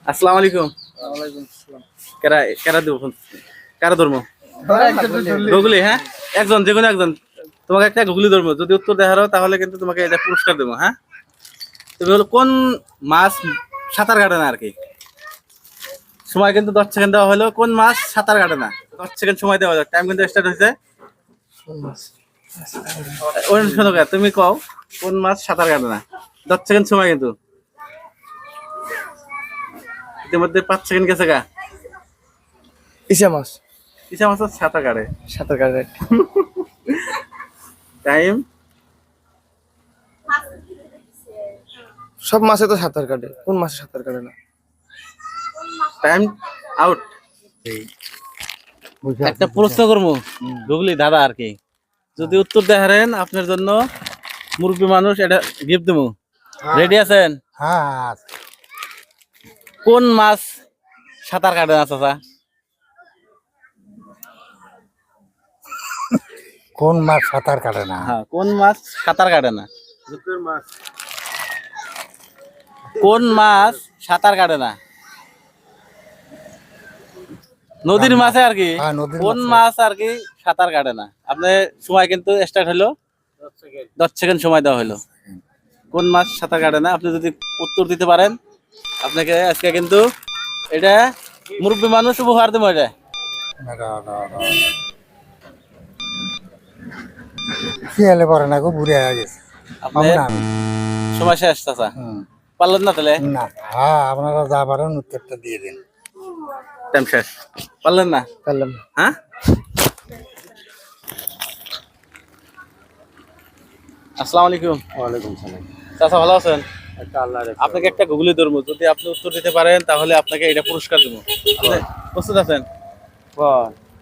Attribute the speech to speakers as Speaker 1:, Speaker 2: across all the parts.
Speaker 1: আসসালামু আলাইকুম। কেরা কেরা দেব কারা ধর্ম গুগলি? হ্যাঁ, একজন, যে কোনো একজন। তোমাকে একটা গুগলি ধর্ম যদি উত্তর দেখারো তাহলে কিন্তু তোমাকে এটা পুরস্কার দেবো। হ্যাঁ, তুমি হলো কোন মাছ সাঁতার কাটে না আর কি? সময় কিন্তু 10 সেকেন্ড দেওয়া হলো। কোন মাছ সাঁতার কাটে না? 10 সেকেন্ড সময় দেওয়া যাক। টাইম কিন্তু স্টার্ট হয়েছে। তুমি কও কোন মাছ সাঁতার কাটে না? 10 সেকেন্ড সময় কিন্তু ইতিমধ্যে 5 সেকেন্ড গেছে গা।
Speaker 2: ইসা মাছ।
Speaker 1: ইসা মাছ সাঁতার কাটে?
Speaker 2: সাঁতার কাটে।
Speaker 1: টাইম।
Speaker 2: সব মাছে তো সাঁতার কাটে, কোন মাছে সাঁতার কাটে না?
Speaker 1: Time out. একটা প্রশ্ন করবো গুগলি দাদা আর কি, যদি উত্তর দেখারেন আপনার জন্য মুরব্বী মানুষ এটা গিফট দেবো। রেডি আছেন?
Speaker 2: হ্যাঁ।
Speaker 1: কোন মাছ সাঁতার কাটে না চাচা?
Speaker 2: কোন মাছ সাঁতার কাটে না?
Speaker 1: হ্যাঁ, কোন মাছ সাঁতার কাটে না? কোন মাছ সাঁতার কাটে না? নদীর মাছে আর কি। কোন মাছ আর কি সাঁতার কাটে না? আপনার সময় কিন্তু স্টার্ট হলো। 10 সেকেন্ড সময় দেওয়া হলো। কোন মাছ সাঁতার কাটে না? আপনি যদি উত্তর দিতে পারেন আপনাকে আজকে কিন্তু এটা মুরব্বী মানুষ উপহার দেবো। এটা
Speaker 2: শিয়ালে পরে না গো, বুড়ে হয়ে গেছে।
Speaker 1: আপনার সময় শেষ চাচা। পারলেন না তাহলে?
Speaker 2: না, হ্যাঁ, আপনারা যা পারেন উত্তরটা দিয়ে দিন।
Speaker 1: টাইম শেষ। পারলেন না?
Speaker 2: পারলাম।
Speaker 1: হ্যাঁ, আসসালামু আলাইকুম।
Speaker 2: ওয়ালাইকুম সালাম।
Speaker 1: চাচা ভালো আছেন?
Speaker 2: আল্লাহ
Speaker 1: আপনাকে একটা গুগলি ধরবো, যদি আপনি উত্তর দিতে পারেন তাহলে আপনাকে এটা পুরস্কার দেবো। আপনি প্রস্তুত আছেন?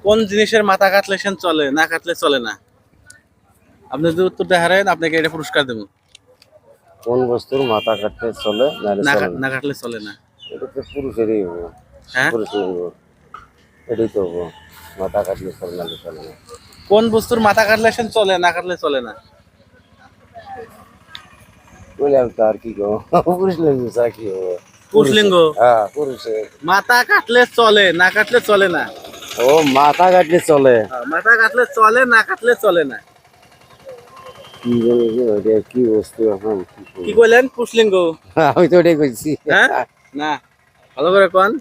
Speaker 1: কোন জিনিসের মাথা কাটলে সেন চলে, না কাটলে চলে না? আপনি যদি উত্তর দেখারেন আপনাকে এটা পুরস্কার দেবো।
Speaker 3: কোন বস্তুর মাথা কাটলে চলে
Speaker 1: না কাটলে চলে না?
Speaker 3: এটা তো পুরুষেরই হবো।
Speaker 1: হ্যাঁ,
Speaker 3: পুরুষের হবো, এটাই তো হবো। মাথা কাটলে চলে না চলে না।
Speaker 1: কোন বস্তুর মাথা কাটলে সেন চলে, না কাটলে চলে না?
Speaker 3: বললাম তো আর কি গো, পুরুষ লিঙ্গ কি হবো?
Speaker 1: পুরুষলিঙ্গ।
Speaker 3: হ্যাঁ, পুরুষের
Speaker 1: মাথা কাটলে চলে, না কাটলে চলে না?
Speaker 3: ও মাথা কাটলে চলে।
Speaker 1: মাথা কাটলে চলে, না কাটলে চলে না?
Speaker 3: কি জানি কি ওইটা কি বস্তু এখন
Speaker 1: কি কইলেন? পুরুষলিঙ্গ।
Speaker 3: আমি তো ওটাই কইছি।
Speaker 1: হ্যাঁ, না, ভালো করে কোন।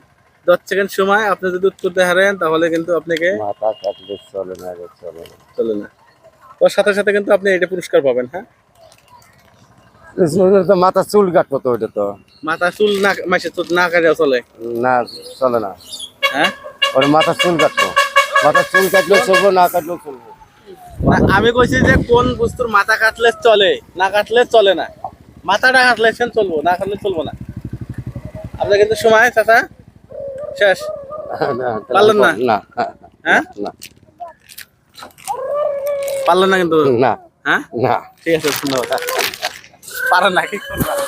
Speaker 1: 10 সেকেন্ড সময়। আপনি যদি উত্তর দেখারেন তাহলে কিন্তু আপনাকে
Speaker 3: মাথা কাটলে চলে না রে, চলে না।
Speaker 1: চলে না। ওর সাথে সাথে কিন্তু আপনি এটা পুরস্কার পাবেন। হ্যাঁ,
Speaker 3: তো মাথা চুল কাটবো তো, ওইটা তো
Speaker 1: মাথা চুল না মাসে চুল না কাটে চলে
Speaker 3: না, চলে না।
Speaker 1: হ্যাঁ,
Speaker 3: ওর মাথা চুল কাটবো, মাথা চুল কাটলেও চলবো, না কাটলেও চলবো।
Speaker 1: না, আমি কইছি যে কোন বস্তুর মাথা কাটলে চলে, না কাটলে চলে না। মাথাটা কাটলে সেন চলবো, না কাটলে চলবো না। আপনার কিন্তু সময় চাচা শেষ।
Speaker 3: না,
Speaker 1: পারলেন না?
Speaker 3: না।
Speaker 1: হ্যাঁ,
Speaker 3: না,
Speaker 1: পারলেন না কিন্তু।
Speaker 3: না,
Speaker 1: হ্যাঁ,
Speaker 3: না।
Speaker 1: ঠিক আছে, ধন্যবাদ। পারেন না কি করবেন?